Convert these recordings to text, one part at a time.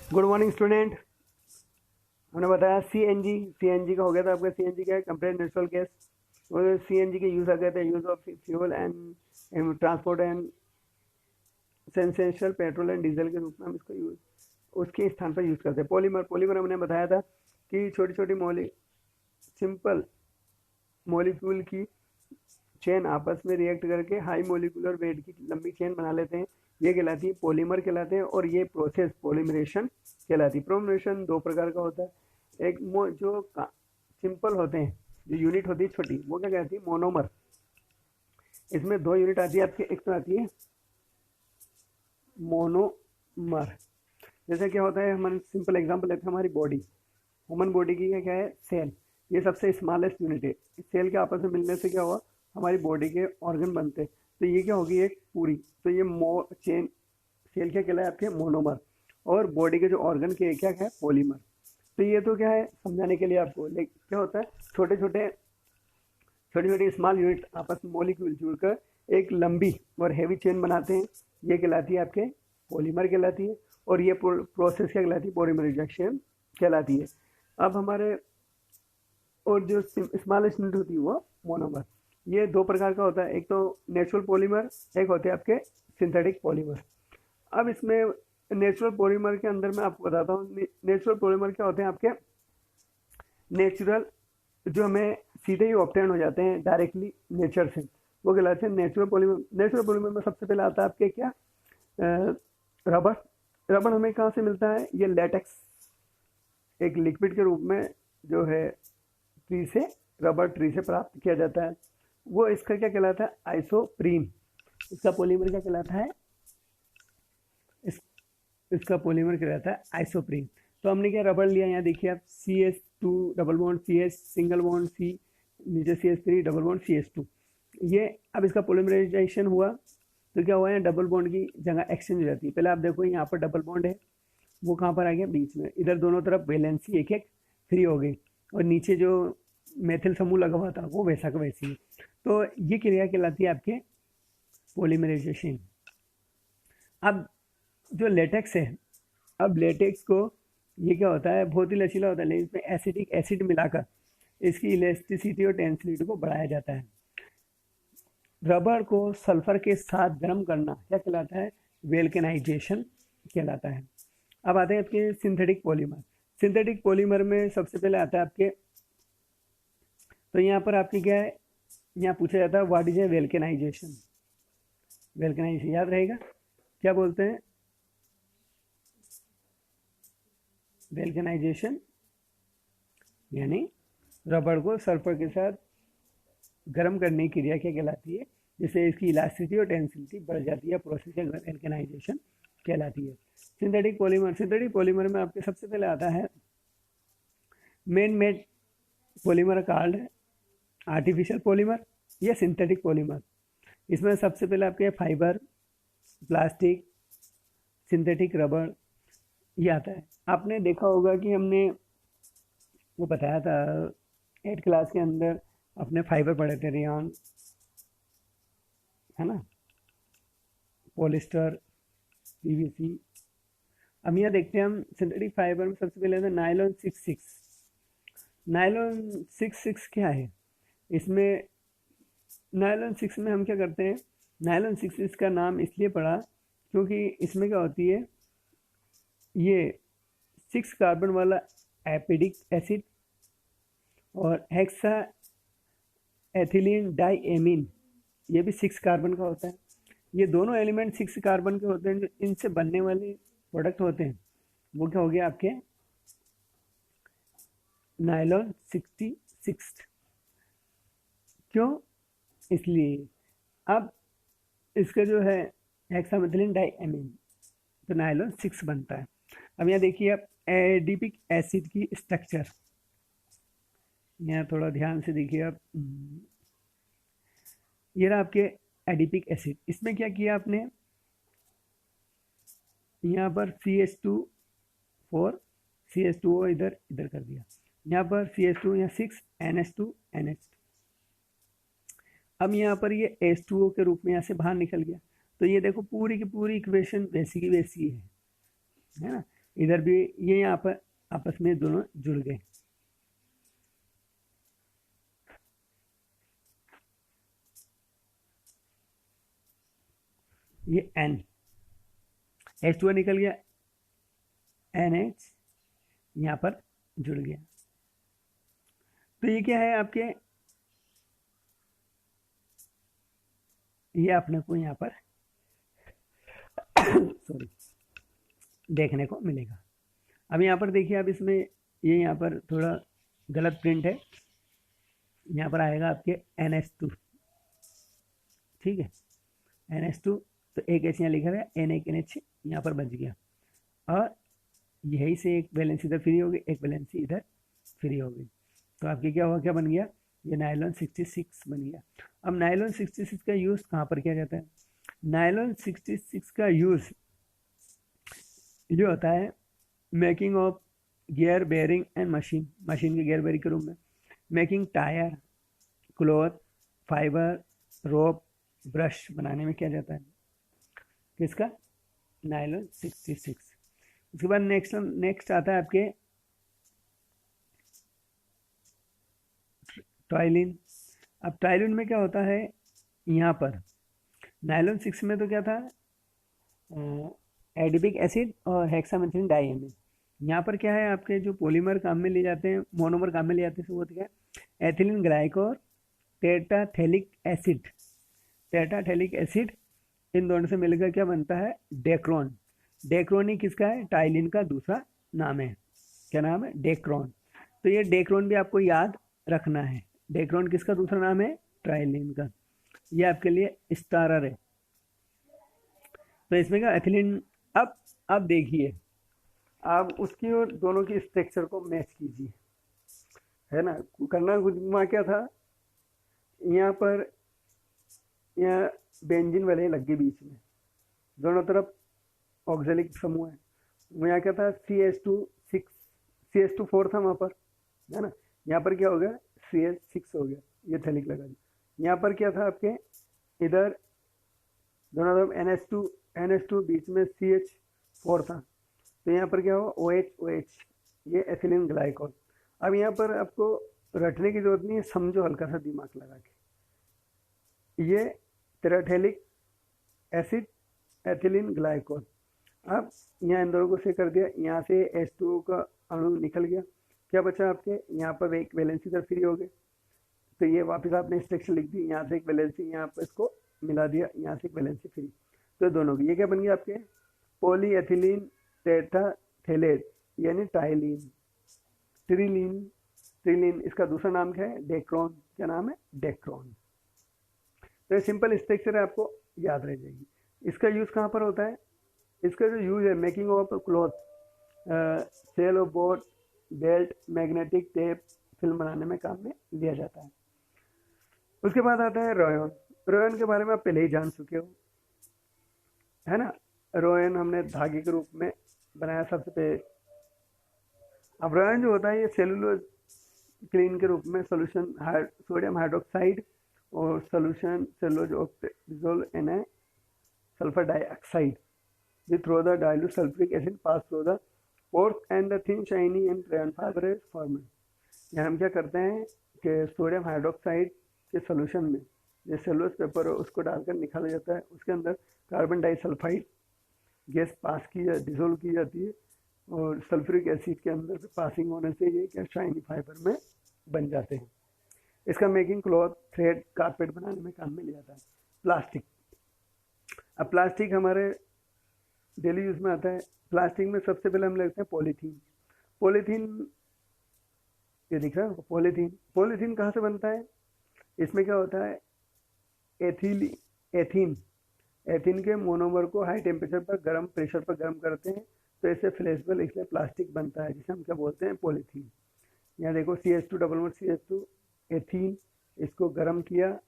Good morning student. हमने बताया CNG का हो गया था आपका। सीएनजी क्या है? Compressed natural gas. और सीएनजी के यूज़ आ गए थे, use of fuel and transport and essential petrol and diesel के रूप में हम इसको यूज़ उसके स्थान पर यूज़ करते हैं। पॉलीमर पॉलीमर हमने बताया था कि छोटी छोटी सिंपल मॉलिक्यूल की चेन आपस में रिएक्ट करके हाई मोलिकुलर वेट की लंबी चेन बना लेते हैं, ये कहलाती है पॉलीमर कहलाते हैं। और ये प्रोसेस पॉलीमरेशन कहलाती है। पॉलीमरेशन दो प्रकार का होता है। एक जो सिंपल होते हैं, जो यूनिट होती है छोटी, वो क्या कहती है? मोनोमर। इसमें दो यूनिट आती है आपकी, एक तो आती है मोनोमर। जैसे क्या होता है, हमारे सिंपल एग्जांपल लेते हैं, हमारी बॉडी, ह्यूमन बॉडी की क्या है? सेल। ये सबसे स्मॉलेस्ट यूनिट है। इस सेल के आपस में मिलने से क्या हुआ? हमारी बॉडी के ऑर्गन बनते हैं। तो ये क्या होगी? एक पूरी। तो ये चेन सेल क्या कहलाए आपके? मोनोमर। और बॉडी के जो ऑर्गन के क्या है? पॉलीमर। तो ये तो क्या है समझाने के लिए आपको। लेकिन क्या होता है, छोटे छोटी स्मॉल यूनिट आपस में मॉलिक्यूल जुड़कर एक लंबी और हैवी चेन बनाते हैं, ये कहलाती है आपके पॉलीमर कहलाती है। और ये प्रोसेस क्या कहलाती है? पॉलीमराइजेशन कहलाती है। अब हमारे और जो स्मॉलेस्ट यूनिट होती है वो मोनोमर। ये दो प्रकार का होता है, एक तो नेचुरल पॉलीमर, एक होते हैं आपके सिंथेटिक पॉलीमर। अब इसमें नेचुरल पॉलीमर के अंदर मैं आपको बताता हूँ, नेचुरल पॉलीमर क्या होते हैं आपके? नेचुरल, जो हमें सीधे ही ऑब्टेन हो जाते हैं डायरेक्टली नेचर से, वो कहलाते हैं नेचुरल पॉलीमर। नेचुरल पॉलीमर में सबसे पहले आता है आपके क्या? रबर। रबर हमें कहाँ से मिलता है? ये लेटेक्स, एक लिक्विड के रूप में जो है ट्री से, रबर ट्री से प्राप्त किया जाता है। वो इसका क्या कहलाता है? आइसोप्रीन। इसका पॉलीमर क्या कहलाता है? इस, इसका पॉलीमर कहलाता है आइसोप्रीन। तो हमने क्या रबर लिया, यहाँ देखिए आप, CH2 double bond CH single bond C, नीचे CH3 डबल बॉन्ड CH2। ये अब इसका पॉलीमराइजेशन हुआ तो क्या हुआ है? डबल बॉन्ड की जगह एक्सचेंज हो जाती है। पहले आप देखो, यहाँ पर डबल बॉन्ड है, वो कहाँ पर आ गया? बीच में। इधर दोनों तरफ वैलेंसी एक एक फ्री हो गई, और नीचे जो मेथिल समूह लगा हुआ था वो वैसा का वैसी है। तो ये क्रिया कहलाती है आपके पॉलीमराइजेशन। अब जो लेटेक्स है, अब लेटेक्स को ये क्या होता है? बहुत ही लचीला होता है, लेकिन इसमें एसिडिक एसिड मिलाकर इसकी इलास्टिसिटी और टेंसिलिटी को बढ़ाया जाता है। रबर को सल्फर के साथ गर्म करना क्या कहलाता है? वेल्केनाइजेशन कहलाता है। अब आते हैं आपके सिंथेटिक पॉलीमर। सिंथेटिक पॉलीमर में सबसे पहले आता है आपके, तो यहाँ पर आपकी क्या है? यहाँ पूछा जाता है व्हाट इज ए वेल्केनाइजेशन। वेल्केनाइजेशन याद रहेगा, क्या बोलते हैं? वेल्केनाइजेशन यानी रबर को सल्फर के साथ गर्म करने की क्रिया क्या कहलाती है, जिससे इसकी इलास्टिसिटी और टेंसिलिटी बढ़ जाती है। प्रोसेस वेल्केनाइजेशन कहलाती है। सिंथेटिक पॉलीमर में आपके सबसे पहले आता है main made polymer card, artificial polymer या सिंथेटिक पॉलीमर। इसमें सबसे पहले आपके फाइबर, प्लास्टिक, सिंथेटिक रबर, ये आता है। आपने देखा होगा कि हमने वो बताया था 8th क्लास के अंदर, अपने फाइबर पढ़े थे, रेयॉन, है ना, पॉलिस्टर, PVC। अब यहाँ देखते हैं हम सिंथेटिक फाइबर में सबसे पहले था नायलॉन 66। नायलॉन 66 क्या है? इसमें नायलॉन 6 में हम क्या करते हैं? नायलॉन 6 इसका नाम इसलिए पड़ा क्योंकि इसमें क्या होती है, ये 6 कार्बन वाला एपिडिक एसिड और हेक्सा एथिलीन डाइएमीन, ये भी 6 कार्बन का होता है। ये दोनों एलिमेंट 6 कार्बन के होते हैं। जो इनसे बनने वाले प्रोडक्ट होते हैं वो क्या हो गया आपके? नायलॉन 66। क्यों? इसलिए अब इसका जो है हेक्सामेथिलीन डाइएमीन, तो नायलॉन 6 बनता है। अब यहाँ देखिए आप एडिपिक एसिड की स्ट्रक्चर, यहाँ थोड़ा ध्यान से देखिए आप, ये रहा आपके एडिपिक एसिड। इसमें क्या किया आपने? यहाँ पर CH2 4 CH2O इधर इधर कर दिया, यहाँ पर CH2 यहाँ 6 NH2 NH2। अब यहाँ पर ये H2O के रूप में यहाँ से बाहर निकल गया। तो ये देखो पूरी की पूरी इक्वेशन वैसी की वैसी है ना। इधर भी ये यहाँ पर आपस में दोनों जुड़ गए। ये N H2O निकल गया, NH यहाँ पर जुड़ गया। तो ये क्या है आपके, ये अपने को यहाँ पर सॉरी देखने को मिलेगा। अब यहाँ पर देखिए, अब इसमें ये यहाँ पर थोड़ा गलत प्रिंट है, यहाँ पर आएगा आपके NH2, ठीक है, NH2, तो एक H यहाँ लिखा है, N एक NH यहाँ पर बच गया, और यही से एक वैलेंस इधर फ्री हो गई, एक वैलेंस इधर फ्री हो गई। तो आपके क्या हुआ, क्या बन गया, ये नायलॉन 66 बन गया। अब नायलॉन 66 का यूज़ कहाँ पर किया जाता है? नायलॉन 66 का यूज़ ये होता है making of gear bearing and machine, machine के गियर बेयरिंग के रूप में, मेकिंग टायर, क्लॉथ, फाइबर, रोप, ब्रश बनाने में किया जाता है किसका, नायलॉन 66। उसके बाद नेक्स्ट आता है आपके टॉयलिन। अब टॉयलिन में क्या होता है, यहाँ पर नायलॉन 6 में तो क्या था, एडिपिक एसिड और हेक्सामेथिलीन डाइएमीन। यहाँ पर क्या है, आपके जो पॉलीमर काम में लिए जाते हैं, मोनोमर काम में लिए जाते हैं, वो क्या है, एथिलीन ग्लाइकोल, टेट्राथेलिक एसिड, टेट्राथेलिक एसिड, इन दोनों से मिलकर क्या बनता है, डेक्रोन। डेक्रोन ही किसका है, टाइलिन का दूसरा नाम है। क्या नाम है, डेक्रोन। तो ये डेक्रोन भी आपको याद रखना है, डेक्रोन किसका दूसरा नाम है, ट्राइलिन का। ये आपके लिए स्टारर है। तो इसमें क्या एथिलीन, अब देखिए, आप उसकी और दोनों की स्ट्रक्चर को मैच कीजिए, है ना। करना कुछ क्या था, यहाँ पर यहाँ बेंजीन वाले लग गए बीच में, दोनों तरफ ऑक्जेलिक समूह है। यहाँ क्या था, CH2 4 था वहाँ पर, है ना। यहाँ पर क्या हो गया, CH6 हो गया, ये थैलिक लगा दिया। यहाँ पर क्या था आपके, इधर दोनों तरफ NH2 बीच में CH4 था, तो यहाँ पर क्या हुआ, OH, ये एथिलीन ग्लाइकोल। अब यहाँ पर आपको रटने की जरूरत नहीं है, समझो हल्का सा दिमाग लगा के, ये टेट्राथेलिक एसिड, एथिलीन ग्लाइकोल। अब यहाँ इन दोनों को से कर दिया, यहाँ से H2O का अणु निकल गया, क्या बचा आपके, यहाँ पर एक वैलेंसी इधर फ्री हो गए, तो ये वापस आपने स्ट्रक्चर लिख दी, यहाँ से एक वैलेंसी यहाँ पर इसको मिला दिया, यहाँ से एक वैलेंसी फ्री, तो दोनों की ये क्या बन गया आपके, पॉलीएथिलीन टेट्राथेलेट यानी टाइलिन। ट्रिलीन इसका दूसरा नाम क्या है, डेक्रोन। क्या नाम है, डेक्रोन। तो ये सिंपल स्ट्रक्चर है, आपको याद रह जाएगी। इसका यूज़ कहाँ पर होता है, इसका जो यूज़ है, making of cloth, sail of boat, belt, magnetic tape, film बनाने में काम में लिया जाता है। उसके बाद आता है रोयन। रोयन के बारे में आप पहले ही जान चुके हो, है ना। रोयन हमने धागे के रूप में बनाया सबसे पहले। अब रोयन जो होता है, ये सेलुलोज क्लीन के रूप में सोल्यूशन सोडियम हाइड्रोक्साइड और solution cellulose dissolve in A sulphur dioxide with through the dilute sulfuric acid pass through the pores and the thin shiny and crayon fiber is formed। यहाँ हम क्या करते हैं कि सोडियम हाइड्रोक्साइड के solution में जो सेलुलोज पेपर है उसको डालकर निकाला जाता है, उसके अंदर कार्बन डाइसल्फाइड गैस पास की डिसोल्व की जाती है, और सल्फ्यूरिक एसिड के अंदर पासिंग होने से ये क्या शाइनी फाइबर में बन जाते हैं। इसका मेकिंग क्लॉथ, थ्रेड, कारपेट बनाने में काम में लिया जाता है। प्लास्टिक। अब प्लास्टिक हमारे डेली यूज में आता है। प्लास्टिक में सबसे पहले हम लेते हैं पॉलीथीन। ये दिख रहा है पॉलीथीन कहाँ से बनता है, इसमें क्या होता है, एथीन के मोनोमर को हाई टेम्परेचर पर प्रेशर पर गर्म करते हैं, तो इससे फ्लेक्सिबल इसलिए प्लास्टिक बनता है, जिसे हम क्या बोलते हैं, पॉलीथीन। यहाँ देखो CH2 एथीन, इसको गर्म किया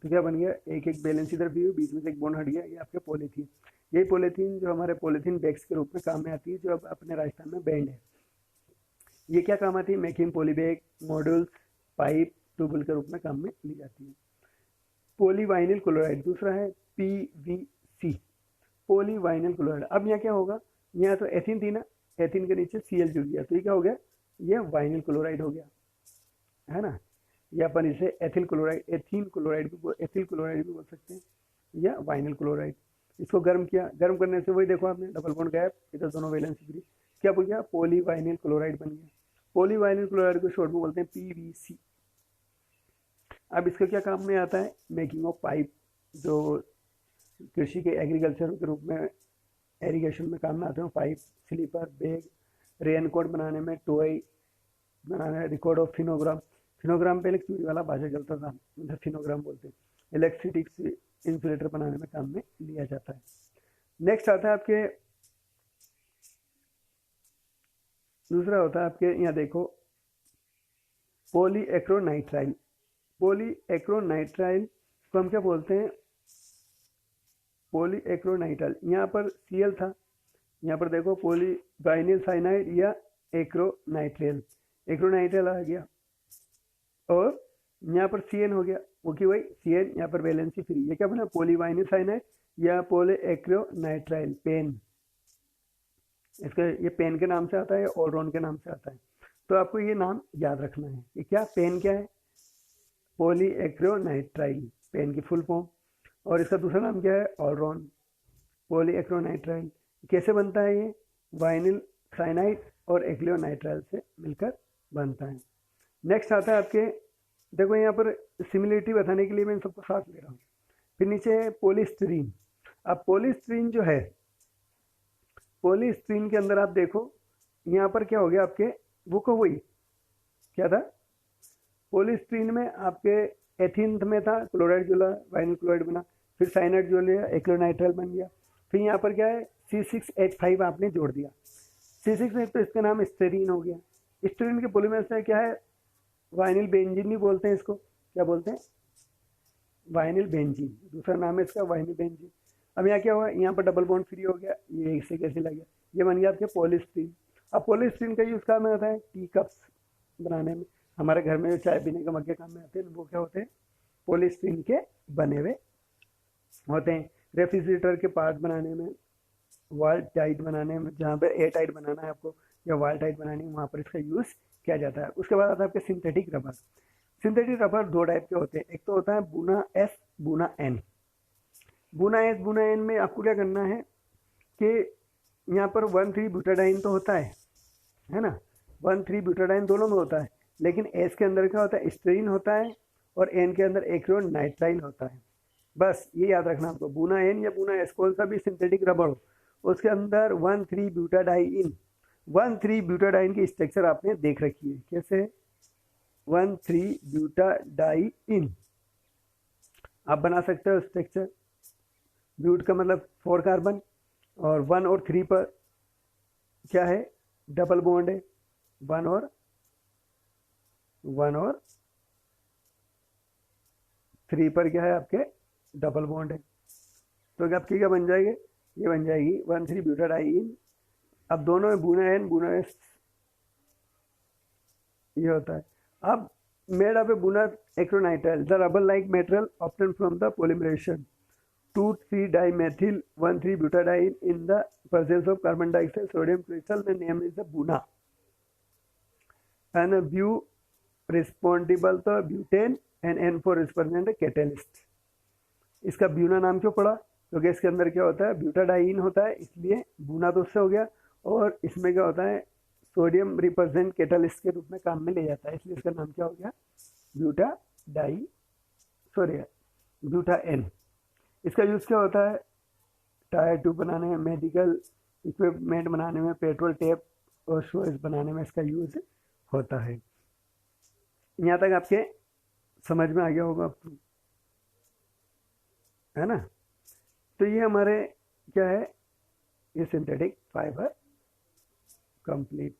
तो क्या बन गया, एक बैलेंस इधर भी, बीच में से एक बॉन्ड हट गया, ये आपके पॉलीथीन। यही पॉलीथीन जो हमारे पॉलीथीन बैग्स के रूप में काम में आती है, जो अब अपने राजस्थान में बैंड है। ये क्या काम आती है, making polybag, modules, pipe, tubewell के रूप में काम में ली जाती है। पॉलीवाइनिल क्लोराइड दूसरा है PVC, पॉलीवाइनिल क्लोराइड। अब यहाँ क्या होगा, यहाँ तो एथिन थी ना, एथिन के नीचे Cl जुड़ गया, तो ये क्या हो गया, ये वाइनिल क्लोराइड हो गया, है ना। या अपन इसे एथिल क्लोराइड, एथिन क्लोराइड भी, एथिल क्लोराइड भी बोल सकते हैं, या वाइनिल क्लोराइड। इसको गर्म किया, गर्म करने से वही देखो आपने डबल बॉन्ड गैप, इधर दोनों वैलेंसी फ्री, क्या बन गया, पॉलीवाइनिल क्लोराइड बन गया। पॉलीवाइनिल क्लोराइड को शॉर्ट में बोलते हैं PVC। अब इसका क्या काम में आता है, मेकिंग ऑफ पाइप, जो कृषि के एग्रीकल्चर के रूप में एरीगेशन में काम में आते हैं, पाइप, स्लीपर, बैग, रेनकोट बनाने में, टॉय बनाने, रिकॉर्ड ऑफ फिनोग्राम, फिनोग्राम पहले चूड़ी वाला भाषा चलता था, मतलब फिनोग्राम बोलते हैं, इलेक्ट्रिसिटी इंसुलेटर बनाने में काम में लिया जाता है। नेक्स्ट आता है आपके, दूसरा होता है आपके यहाँ देखो पॉलीएक्रोनाइट्राइल। पॉलीएक्रोनाइट्राइल को हम क्या बोलते हैं, पॉलीएक्रोनाइट्राइल, यहाँ पर Cl था, यहाँ पर देखो पॉलीवाइनिल साइनाइड या एक्रोनाइट्रेल, एक्रोनाइट्रेल आ गया, और यहाँ पर Cn हो गया, वो कि वही Cn, यहाँ पर वैलेंसी फ्री, ये क्या बना, पॉलीवाइनिल साइनाइड या पॉलीएक्रोनाइट्राइल, पेन, इसका ये पेन के नाम से आता है, ऑलरॉन के नाम से आता है। तो आपको ये नाम याद रखना है, ये क्या, पेन क्या है, पॉलीएक्रोनाइट्राइल, पेन की फुल फॉर्म, और इसका दूसरा नाम क्या है, ऑलरॉन, पॉलीएक्रोनाइट्राइल। कैसे बनता है ये, वाइनिल साइनाइड और एक्लियोनाइट्राइल से मिलकर बनता है। नेक्स्ट आता है आपके, देखो यहाँ पर सिमिलरिटी बताने के लिए मैं इन सबको साथ ले रहा हूँ। फिर नीचे है पॉलीस्टीरीन। अब पॉलीस्टीरीन जो है, पॉलीस्टीरीन के अंदर आप देखो यहाँ पर क्या हो गया आपके, वो को वही क्या था, पॉलीस्टीरीन में आपके एथिन में था, क्लोराइड जुड़ा, वाइनिल क्लोराइड बना, फिर साइनाइड जो लिया, एक्लियोनाइट्राइल बन गया, फिर यहाँ पर क्या है C6H5 आपने जोड़ दिया, C6H, तो इसका नाम स्टेरीन हो गया। स्टेरीन के पॉलीमर से क्या है, वाइनिल बेंजीन भी बोलते हैं इसको, क्या बोलते हैं, वाइनिल बेंजीन, दूसरा नाम है इसका वाइनिल बेंजीन। अब यहाँ क्या हुआ, यहाँ पर डबल बॉन्ड फ्री हो गया, ये इससे कैसे लग गया, ये बन गया आपके पॉलीस्टीरीन। अब पॉलीस्टीरीन का यूज़ काम में आता है टी कप्स बनाने में, हमारे घर में जो चाय पीने के मग्गे काम में आते हैं, वो क्या होते हैं, पॉलीस्टीरीन के बने हुए होते हैं। रेफ्रिजरेटर के पार्ट बनाने में, वॉल टाइट बनाने में, जहाँ पर एयर टाइट बनाना है आपको या वॉल टाइट बनानी है, वहाँ पर इसका यूज़ किया जाता है। उसके बाद आता है आपके सिंथेटिक रबर। सिंथेटिक रबर दो टाइप के होते हैं, एक तो होता है बुना एस, बुना एन। बुना एस, बुना एन में आपको क्या करना है कि यहाँ पर 1,3-ब्यूटाडाइन तो होता है ना, 1,3-ब्यूटाडाइन दोनों में होता है, लेकिन एस के अंदर क्या होता है, स्टेरीन होता है, और एन के अंदर एक्रोनाइट्राइल होता है। बस ये याद रखना आपको, बुना एन या बुना एस, कौन सा भी सिंथेटिक रबर हो, उसके अंदर 1,3-ब्यूटाडाइन, 1,3-ब्यूटाडाइन की स्ट्रक्चर आपने देख रखी है, कैसे 1,3-ब्यूटाडाइन आप बना सकते हो स्ट्रक्चर। ब्यूट का मतलब 4 कार्बन, और 1 और 3 पर क्या है, डबल बॉन्ड है, 1 और 3 पर क्या है आपके डबल बॉन्ड है, तो आपकी क्या बन जाएगी, ये बन जाएगी 1,3-ब्यूटाडाइन। अब दोनों में बुना एन, बुना एस ये होता है। अब made of a buna acrylonitrile, the rubber like material obtain from the polymerisation 2,3-dimethyl 1,3-butadiene in the presence of carbon dioxide, sodium crystal, the name is the buna, and bu responsible to butane and N for represent a catalyst। इसका Buena नाम क्यों पड़ा, क्योंकि इसके अंदर क्या होता है, ब्यूटाडाइन होता है, इसलिए बुना तो उससे हो गया, और इसमें क्या होता है, सोडियम रिप्रेजेंट कैटलिस्ट के रूप में काम में ले जाता है, इसलिए इसका नाम क्या हो गया, ब्यूटा एन। इसका यूज़ क्या होता है, टायर ट्यूब बनाने में, मेडिकल इक्विपमेंट बनाने में, पेट्रोल टेप और शूज बनाने में इसका यूज़ होता है। यहाँ तक आपके समझ में आ गया होगा आपको, है ना। तो ये हमारे क्या है, ये सिंथेटिक फाइबर कंप्लीट।